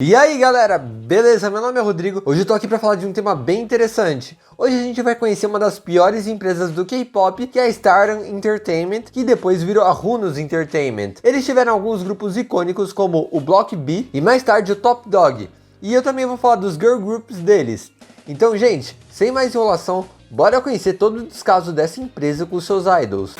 E aí galera, beleza? Meu nome é Rodrigo, hoje eu tô aqui pra falar de um tema bem interessante. Hoje a gente vai conhecer uma das piores empresas do K-pop, que é a Stardom Entertainment, que depois virou a Runos Entertainment. Eles tiveram alguns grupos icônicos como o Block B e mais tarde o Top Dog. E eu também vou falar dos girl groups deles. Então gente, sem mais enrolação, bora conhecer todo o descaso dessa empresa com seus idols.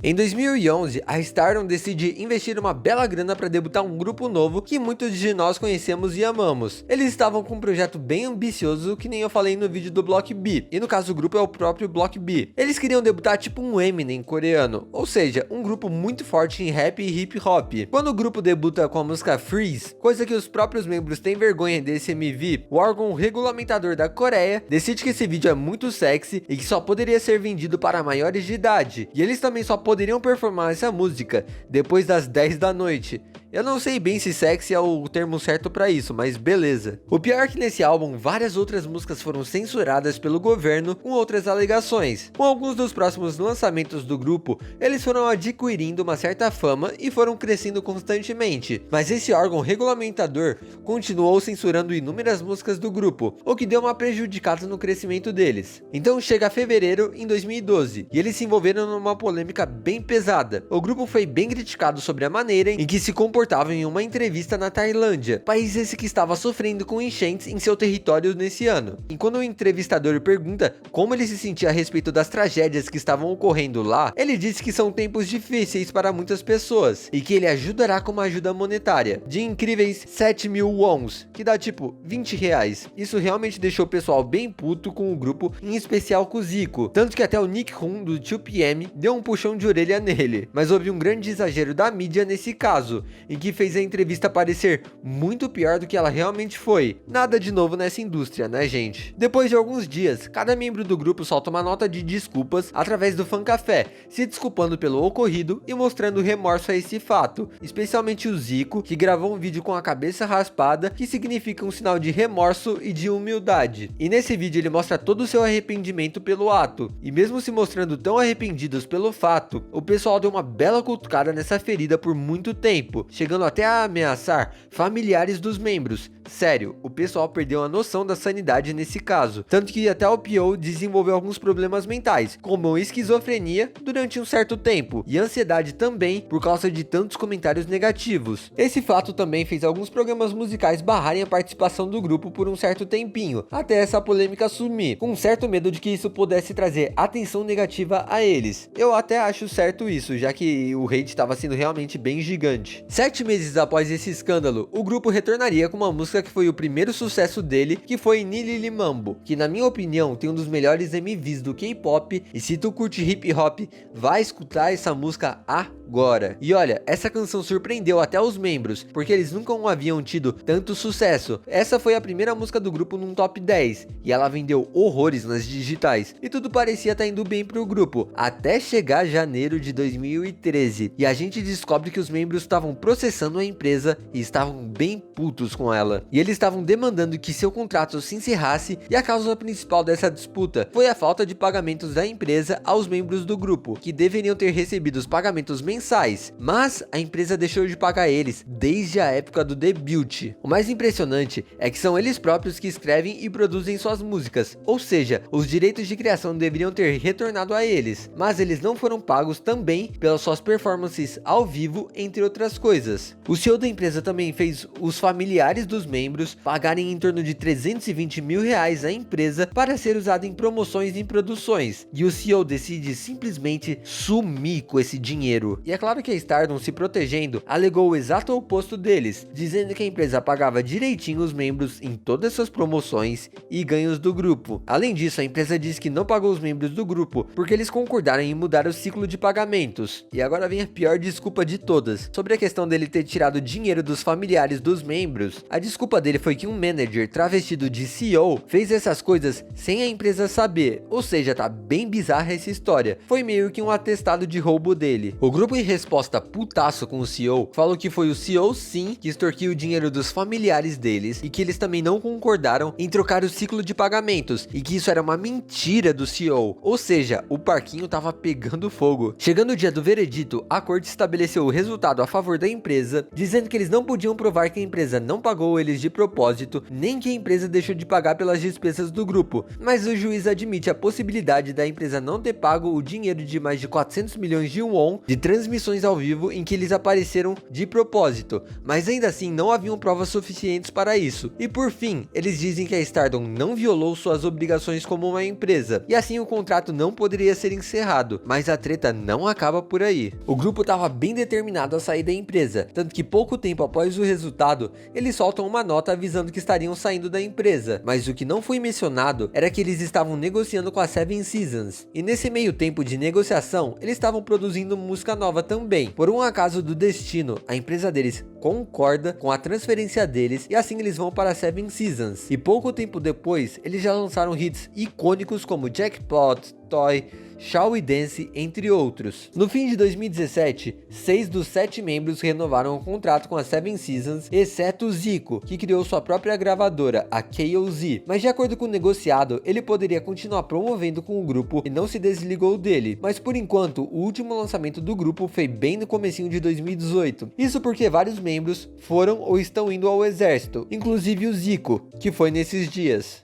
Em 2011, a Stardom decide investir uma bela grana para debutar um grupo novo que muitos de nós conhecemos e amamos. Eles estavam com um projeto bem ambicioso, que nem eu falei no vídeo do Block B, e no caso o grupo é o próprio Block B. Eles queriam debutar tipo um Eminem coreano, ou seja, um grupo muito forte em rap e hip hop. Quando o grupo debuta com a música Freeze, coisa que os próprios membros têm vergonha desse MV, o órgão regulamentador da Coreia decide que esse vídeo é muito sexy e que só poderia ser vendido para maiores de idade, e eles também só poderiam performar essa música depois das 10 da noite. Eu não sei bem se sexy é o termo certo para isso, mas beleza. O pior é que nesse álbum, várias outras músicas foram censuradas pelo governo com outras alegações. Com alguns dos próximos lançamentos do grupo, eles foram adquirindo uma certa fama e foram crescendo constantemente. Mas esse órgão regulamentador continuou censurando inúmeras músicas do grupo, o que deu uma prejudicada no crescimento deles. Então chega fevereiro em 2012, e eles se envolveram numa polêmica bem pesada. O grupo foi bem criticado sobre a maneira em que se comportavam em uma entrevista na Tailândia, país esse que estava sofrendo com enchentes em seu território nesse ano. E quando o entrevistador pergunta como ele se sentia a respeito das tragédias que estavam ocorrendo lá, ele disse que são tempos difíceis para muitas pessoas e que ele ajudará com uma ajuda monetária de incríveis 7.000 wons, que dá tipo 20 reais. Isso realmente deixou o pessoal bem puto com o grupo, em especial com o Zico, tanto que até o Nick Hun do 2PM deu um puxão de orelha nele. Mas houve um grande exagero da mídia nesse caso, em que fez a entrevista parecer muito pior do que ela realmente foi. Nada de novo nessa indústria, né gente? Depois de alguns dias, cada membro do grupo solta uma nota de desculpas através do Fan Café, se desculpando pelo ocorrido e mostrando remorso a esse fato, especialmente o Zico, que gravou um vídeo com a cabeça raspada, que significa um sinal de remorso e de humildade. E nesse vídeo ele mostra todo o seu arrependimento pelo ato, e mesmo se mostrando tão arrependidos pelo fato, o pessoal deu uma bela cutucada nessa ferida por muito tempo, chegando até a ameaçar familiares dos membros. Sério, o pessoal perdeu a noção da sanidade nesse caso, tanto que até o PO desenvolveu alguns problemas mentais, como esquizofrenia durante um certo tempo, e ansiedade também por causa de tantos comentários negativos. Esse fato também fez alguns programas musicais barrarem a participação do grupo por um certo tempinho, até essa polêmica sumir, com um certo medo de que isso pudesse trazer atenção negativa a eles. Eu até acho certo isso, já que o hate estava sendo realmente bem gigante. 7 meses após esse escândalo, o grupo retornaria com uma música que foi o primeiro sucesso dele, que foi Nilili Mambo, que na minha opinião tem um dos melhores MVs do K-pop, e se tu curte hip hop, vai escutar essa música agora. E olha, essa canção surpreendeu até os membros, porque eles nunca haviam tido tanto sucesso. Essa foi a primeira música do grupo num top 10, e ela vendeu horrores nas digitais, e tudo parecia estar indo bem pro grupo, até chegar janeiro de 2013, e a gente descobre que os membros estavam processando a empresa e estavam bem putos com ela. E eles estavam demandando que seu contrato se encerrasse, e a causa principal dessa disputa foi a falta de pagamentos da empresa aos membros do grupo, que deveriam ter recebido os pagamentos mensais, mas a empresa deixou de pagar eles desde a época do debut. O mais impressionante é que são eles próprios que escrevem e produzem suas músicas, ou seja, os direitos de criação deveriam ter retornado a eles, mas eles não foram pagos também pelas suas performances ao vivo, entre outras coisas. O CEO da empresa também fez os familiares dos membros pagarem em torno de 320 mil reais à empresa para ser usado em promoções e produções, e o CEO decide simplesmente sumir com esse dinheiro. E é claro que a Stardom, se protegendo, alegou o exato oposto deles, dizendo que a empresa pagava direitinho os membros em todas suas promoções e ganhos do grupo. Além disso, a empresa diz que não pagou os membros do grupo porque eles concordaram em mudar o ciclo de pagamentos. E agora vem a pior desculpa de todas. Sobre a questão dele ter tirado dinheiro dos familiares dos membros, a desculpa dele foi que um manager travestido de CEO fez essas coisas sem a empresa saber, ou seja, tá bem bizarra essa história. Foi meio que um atestado de roubo dele. O grupo em resposta putaço com o CEO, falou que foi o CEO sim que extorquiu o dinheiro dos familiares deles e que eles também não concordaram em trocar o ciclo de pagamentos e que isso era uma mentira do CEO, ou seja, o parquinho tava pegando fogo. Chegando o dia do veredito, a corte estabeleceu o resultado a favor da empresa, dizendo que eles não podiam provar que a empresa não pagou eles de propósito, nem que a empresa deixou de pagar pelas despesas do grupo, mas o juiz admite a possibilidade da empresa não ter pago o dinheiro de mais de 400 milhões de won de transmissões ao vivo em que eles apareceram de propósito, mas ainda assim não haviam provas suficientes para isso. E por fim, eles dizem que a Stardom não violou suas obrigações como uma empresa, e assim o contrato não poderia ser encerrado, mas a treta não acaba por aí. O grupo estava bem determinado a sair da empresa, tanto que pouco tempo após o resultado, eles soltam uma nota avisando que estariam saindo da empresa, mas o que não foi mencionado era que eles estavam negociando com a Seven Seasons, e nesse meio tempo de negociação, eles estavam produzindo música nova também. Por um acaso do destino, a empresa deles concorda com a transferência deles e assim eles vão para a Seven Seasons, e pouco tempo depois, eles já lançaram hits icônicos como Jackpot, Toy, Shall We Dance, entre outros. No fim de 2017, 6 dos 7 membros renovaram o contrato com a Seven Seasons, exceto o Zico, que criou sua própria gravadora, a KOZ, mas de acordo com o negociado, ele poderia continuar promovendo com o grupo e não se desligou dele, mas por enquanto, o último lançamento do grupo foi bem no comecinho de 2018, isso porque vários membros foram ou estão indo ao exército, inclusive o Zico, que foi nesses dias.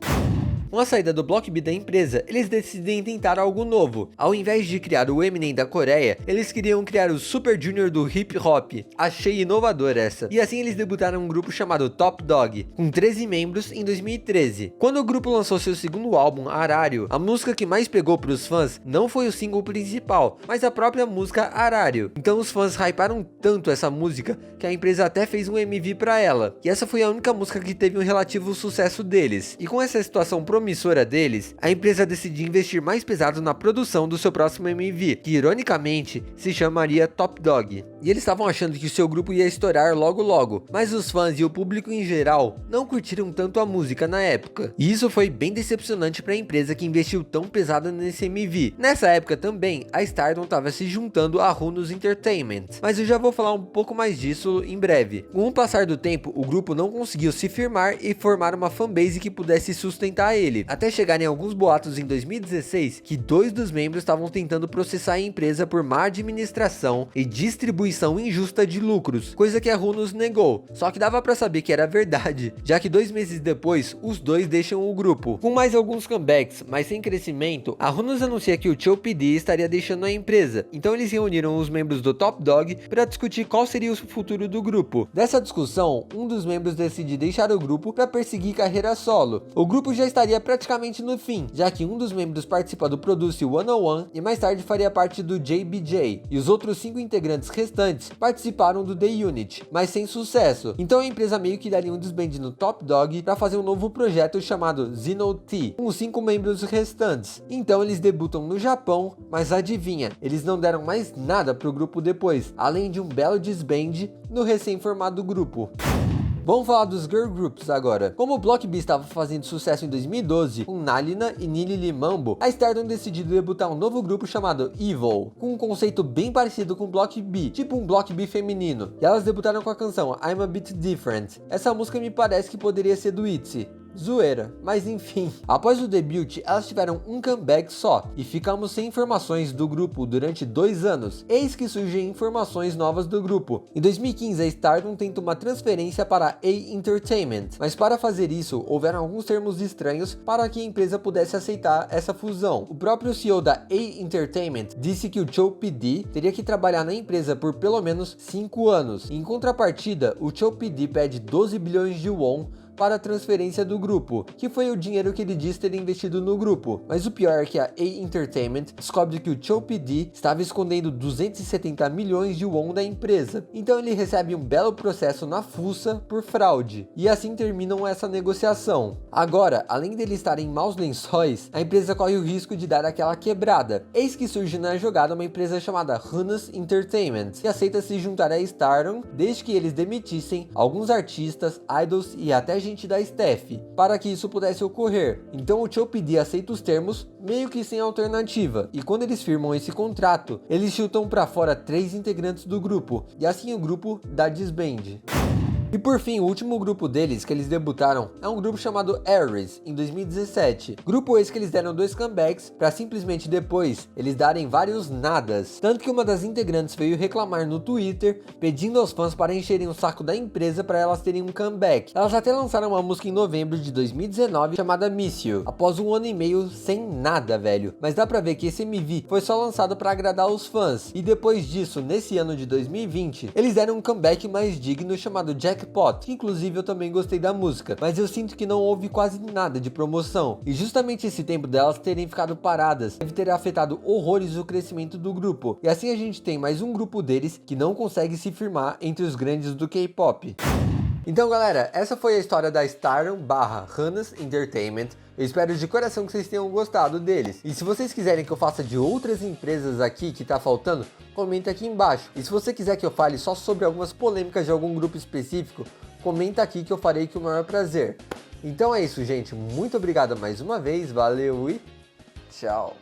Com a saída do Block B da empresa, eles decidem tentar algo novo. Ao invés de criar o Eminem da Coreia, eles queriam criar o Super Junior do hip hop. Achei inovador essa. E assim eles debutaram um grupo chamado Top Dog, com 13 membros em 2013. Quando o grupo lançou seu segundo álbum, Arário, a música que mais pegou para os fãs não foi o single principal, mas a própria música Arário. Então os fãs hyparam tanto essa música que a empresa até fez um MV para ela. E essa foi a única música que teve um relativo sucesso deles. E com essa situação promissora deles, a empresa decidiu investir mais pesado na produção do seu próximo MV, que ironicamente se chamaria Top Dog. E eles estavam achando que o seu grupo ia estourar logo logo, mas os fãs e o público em geral não curtiram tanto a música na época. E isso foi bem decepcionante para a empresa que investiu tão pesado nesse MV. Nessa época também, a Stardom estava se juntando a Runos Entertainment, mas eu já vou falar um pouco mais disso em breve. Com o passar do tempo, o grupo não conseguiu se firmar e formar uma fanbase que pudesse sustentar ele, até chegarem alguns boatos em 2016 que 2 dos membros estavam tentando processar a empresa por má administração e distribuição injusta de lucros, coisa que a Runos negou, só que dava pra saber que era verdade, já que 2 meses depois, os dois deixam o grupo. Com mais alguns comebacks, mas sem crescimento, a Runos anuncia que o Chow PD estaria deixando a empresa, então eles reuniram os membros do Top Dog para discutir qual seria o futuro do grupo. Dessa discussão, um dos membros decide deixar o grupo para perseguir carreira solo. O grupo já estaria praticamente no fim, já que um dos membros participa do Produce 101 e mais tarde faria parte do JBJ, e os outros 5 integrantes restantes participaram do The Unit, mas sem sucesso. Então a empresa meio que daria um desband no Top Dog para fazer um novo projeto chamado Zeno T, com os 5 membros restantes. Então eles debutam no Japão, mas adivinha, eles não deram mais nada pro grupo depois, além de um belo desband no recém-formado grupo. Vamos falar dos girl groups agora. Como o Block B estava fazendo sucesso em 2012 com Nalina e Nili Limambo, a Stardom decidiu debutar um novo grupo chamado Evil, com um conceito bem parecido com o Block B, tipo um Block B feminino. E elas debutaram com a canção I'm a Bit Different. Essa música me parece que poderia ser do ITZY. Zoeira, mas enfim. Após o debut, elas tiveram um comeback só, e ficamos sem informações do grupo durante 2 anos. Eis que surgem informações novas do grupo. Em 2015, a Stardom tenta uma transferência para a Entertainment, mas para fazer isso, houveram alguns termos estranhos para que a empresa pudesse aceitar essa fusão. O próprio CEO da Entertainment disse que o Chow PD teria que trabalhar na empresa por pelo menos 5 anos. Em contrapartida, o Chow PD pede 12 bilhões de won para a transferência do grupo, que foi o dinheiro que ele diz ter investido no grupo. Mas o pior é que a Entertainment descobre que o Chow PD estava escondendo 270 milhões de won da empresa. Então ele recebe um belo processo na fuça por fraude. E assim terminam essa negociação. Agora, além dele estar em maus lençóis, a empresa corre o risco de dar aquela quebrada. Eis que surge na jogada uma empresa chamada Runos Entertainment, que aceita se juntar a Stardom desde que eles demitissem alguns artistas, idols e até agente da Steph, para que isso pudesse ocorrer. Então o Chopped aceita os termos, meio que sem alternativa, e quando eles firmam esse contrato, eles chutam para fora 3 integrantes do grupo, e assim o grupo dá disband. E por fim, o último grupo deles que eles debutaram é um grupo chamado Aries, em 2017. Grupo esse que eles deram 2 comebacks, para simplesmente depois eles darem vários nadas. Tanto que uma das integrantes veio reclamar no Twitter, pedindo aos fãs para encherem o saco da empresa para elas terem um comeback. Elas até lançaram uma música em novembro de 2019 chamada Miss You, após 1 ano e meio sem nada, velho. Mas dá pra ver que esse MV foi só lançado para agradar os fãs. E depois disso, nesse ano de 2020, eles deram um comeback mais digno chamado Jackpot, que inclusive eu também gostei da música, mas eu sinto que não houve quase nada de promoção, e justamente esse tempo delas terem ficado paradas deve ter afetado horrores o crescimento do grupo, e assim a gente tem mais um grupo deles que não consegue se firmar entre os grandes do K-pop. Então galera, essa foi a história da Stardom / Runners Entertainment. Eu espero de coração que vocês tenham gostado deles. E se vocês quiserem que eu faça de outras empresas aqui que tá faltando, comenta aqui embaixo. E se você quiser que eu fale só sobre algumas polêmicas de algum grupo específico, comenta aqui que eu farei com o maior prazer. Então é isso, gente. Muito obrigado mais uma vez, valeu e tchau!